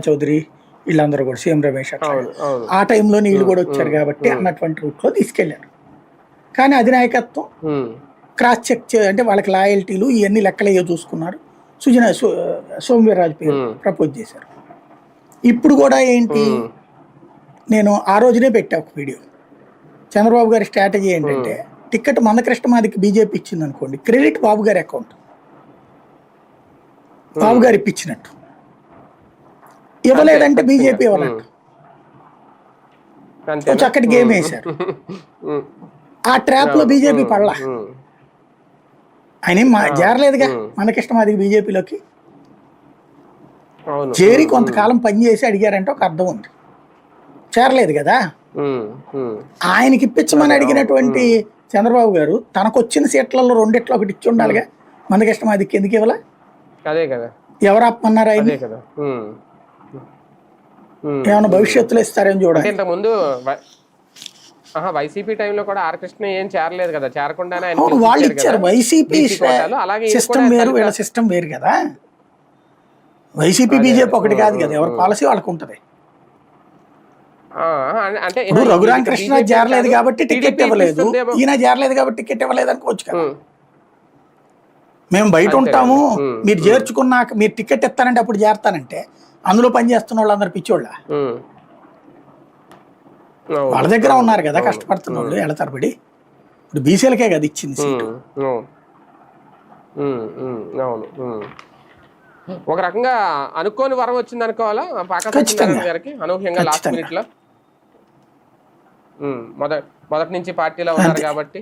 చౌదరి వీళ్ళందరూ కూడా సీఎం రమేష్ అట్లా అవును అవును ఆ టైంలో వీళ్ళు కూడా వచ్చారు కాబట్టి అన్నటువంటి రూట్లో తీసుకెళ్లారు. కానీ అధినాయకత్వం క్రాస్ చెక్ అంటే వాళ్ళకి లాయల్టీలు ఇవన్నీ లెక్కలేయో చూసుకున్నారు. సోమవీర్రాజు పేరు ప్రపోజ్ చేశారు. ఇప్పుడు కూడా ఏంటి, నేను ఆ రోజునే పెట్టా ఒక వీడియో. చంద్రబాబు గారి స్ట్రాటజీ ఏంటంటే టికెట్ మందకృష్ణమాదికి బీజేపీ ఇచ్చింది అనుకోండి, క్రెడిట్ బాబు గారి అకౌంట్, బాబు గారు ఇప్పించినట్టు. ఇవ్వలేదంటే బీజేపీ ఇవ్వనట్టు. చక్కటి గేమ్ వేశారు. ఆ ట్రాప్ లో బీజేపీ పడలా. ఆయన చేరలేదుగా మందకృష్ణమాదికి బీజేపీలోకి. చేరి కొంతకాలం పనిచేసి అడిగారంటే ఒక అర్థం ఉంది. చేరలేదు కదా. ఆయనకి ఇప్పించమని అడిగినటువంటి చంద్రబాబు గారు తనకు వచ్చిన సీట్లలో రెండిట్లో ఒకటి ఇచ్చి ఉండాలిగా. మందకృష్ణమాదికి ఎందుకు ఇవ్వాల? అదే కదా, ఎవరు ఆపమన్నారు ఆయన? ఏమైనా భవిష్యత్తులో ఇస్తారని చూడాలి. ఇంతకుముందు వైసీపీ టైంలో కూడా ఆర్ కృష్ణ ఏం చేరలేదు కదా, చేరకుండానే వాళ్ళు ఇచ్చారు. వైసీపీ సిస్టమ్ వేరు, వీళ్ళ సిస్టమ్ వేరు కదా. వైసీపీ బీజేపీ ఒకటి కాదు కదా, ఎవరి పాలసీ వాళ్ళకు ఉంటది. అంటే రఘురామకృష్ణ చేరలేదు కాబట్టి టికెట్ ఇవ్వలేదు, ఈయన చేరలేదు కాబట్టి టికెట్ ఇవ్వలేదు అనుకోవచ్చు కదా. మేము బయట ఉంటాము, మీరు చేర్చుకున్నాక మీరు టికెట్ ఇస్తానంటే అప్పుడు చేరతానంటే అందులో పనిచేస్తున్న వాళ్ళు అందరు పిచ్చోళ్ళ. వాళ్ళ దగ్గర ఉన్నారు కదా కష్టపడుతున్న వాళ్ళు ఏళ్ళ తరబడి. ఇప్పుడు బీసీలకే కదా ఇచ్చింది సీటు. ఒక రకంగా అనుకోని వరం వచ్చింది అనుకోవాలా గారికి, అనూహ్యంగా లాస్ట్ మినిట్ లో. మొదటి నుంచి పార్టీలో ఉన్నారు కాబట్టి